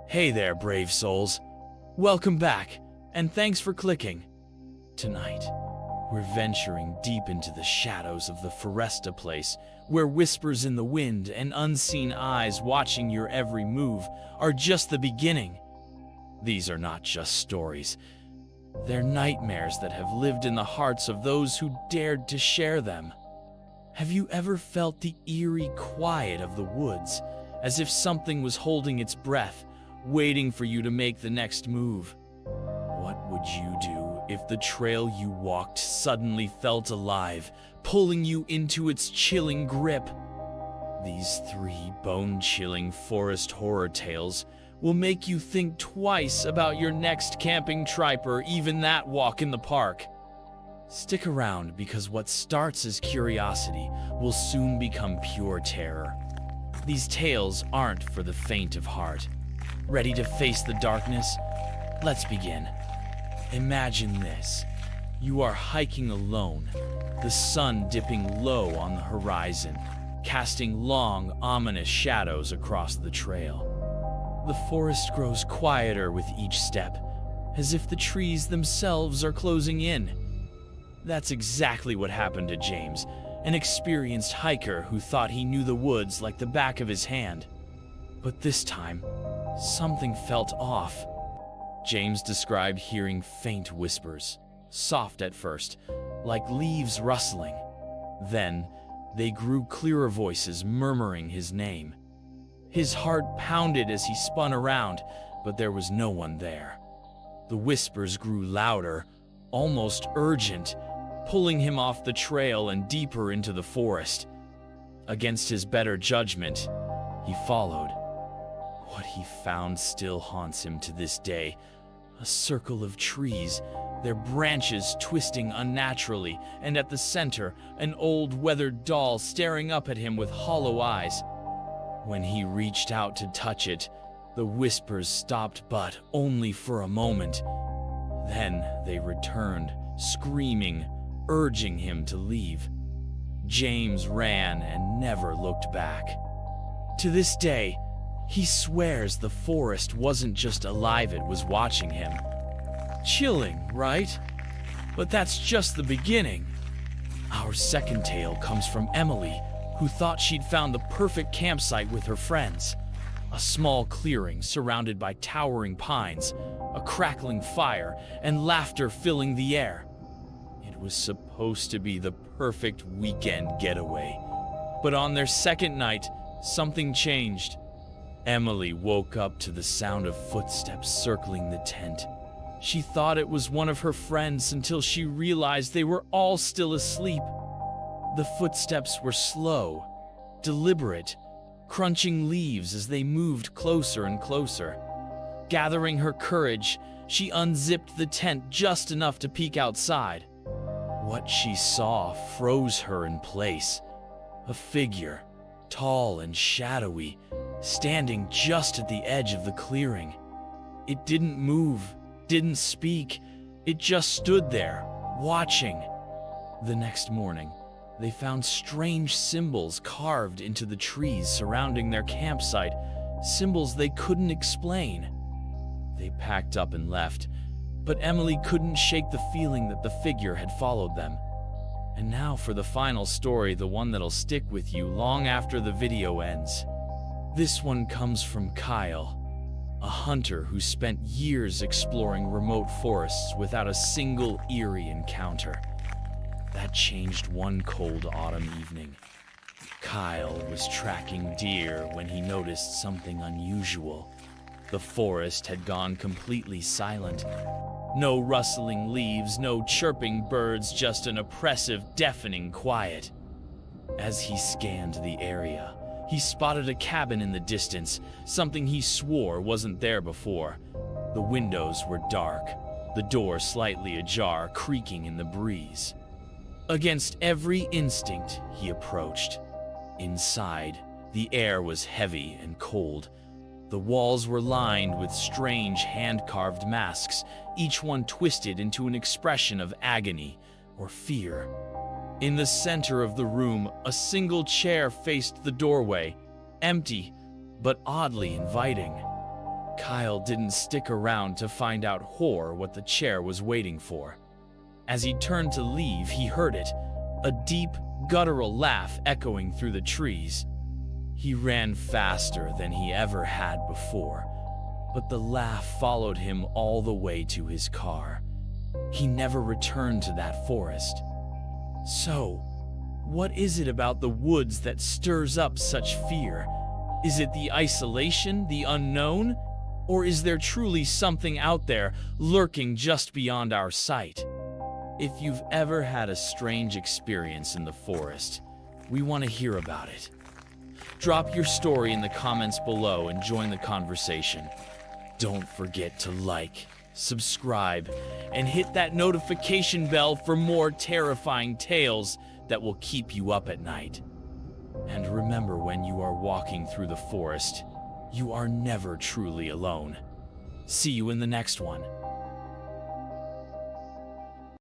Hey there, brave souls. Welcome back, and thanks for clicking. Tonight, we're venturing deep into the shadows of the Foresta place, where whispers in the wind and unseen eyes watching your every move are just the beginning. These are not just stories. They're nightmares that have lived in the hearts of those who dared to share them. Have you ever felt the eerie quiet of the woods, as if something was holding its breath, waiting for you to make the next move? What would you do if the trail you walked suddenly felt alive, pulling you into its chilling grip? These 3 bone-chilling forest horror tales will make you think twice about your next camping trip or even that walk in the park. Stick around, because what starts as curiosity will soon become pure terror. These tales aren't for the faint of heart. Ready to face the darkness? Let's begin. Imagine this. You are hiking alone, the sun dipping low on the horizon, casting long, ominous shadows across the trail. The forest grows quieter with each step, as if the trees themselves are closing in. That's exactly what happened to James, an experienced hiker who thought he knew the woods like the back of his hand. But this time, something felt off. James described hearing faint whispers, soft at first, like leaves rustling. Then, they grew clearer voices murmuring his name. His heart pounded as he spun around, but there was no one there. The whispers grew louder, almost urgent, pulling him off the trail and deeper into the forest. Against his better judgment, he followed. What he found still haunts him to this day. A circle of trees, their branches twisting unnaturally, and at the center, an old weathered doll staring up at him with hollow eyes. When he reached out to touch it, the whispers stopped, but only for a moment. Then they returned, screaming, urging him to leave. James ran and never looked back. To this day, he swears the forest wasn't just alive, it was watching him. Chilling, right? But that's just the beginning. Our second tale comes from Emily, who thought she'd found the perfect campsite with her friends. A small clearing surrounded by towering pines, a crackling fire, and laughter filling the air. It was supposed to be the perfect weekend getaway. But on their second night, something changed. Emily woke up to the sound of footsteps circling the tent. She thought it was one of her friends until she realized they were all still asleep. The footsteps were slow, deliberate, crunching leaves as they moved closer and closer. Gathering her courage, she unzipped the tent just enough to peek outside. What she saw froze her in place. A figure, tall and shadowy, standing just at the edge of the clearing. It didn't move, didn't speak. It just stood there, watching. The next morning, they found strange symbols carved into the trees surrounding their campsite, symbols they couldn't explain. They packed up and left, but Emily couldn't shake the feeling that the figure had followed them. And now for the final story, the one that'll stick with you long after the video ends. This one comes from Kyle, a hunter who spent years exploring remote forests without a single eerie encounter. That changed one cold autumn evening. Kyle was tracking deer when he noticed something unusual. The forest had gone completely silent. No rustling leaves, no chirping birds, just an oppressive, deafening quiet. As he scanned the area, he spotted a cabin in the distance, something he swore wasn't there before. The windows were dark, the door slightly ajar, creaking in the breeze. Against every instinct, he approached. Inside, the air was heavy and cold. The walls were lined with strange hand-carved masks, each one twisted into an expression of agony or fear. In the center of the room, a single chair faced the doorway, empty, but oddly inviting. Kyle didn't stick around to find out what the chair was waiting for. As he turned to leave, he heard it, a deep, guttural laugh echoing through the trees. He ran faster than he ever had before, but the laugh followed him all the way to his car. He never returned to that forest. So, what is it about the woods that stirs up such fear? Is it the isolation, the unknown? Or is there truly something out there lurking just beyond our sight? If you've ever had a strange experience in the forest, we want to hear about it. Drop your story in the comments below and join the conversation. Don't forget to like, subscribe, and hit that notification bell for more terrifying tales that will keep you up at night. And remember, when you are walking through the forest, you are never truly alone. See you in the next one.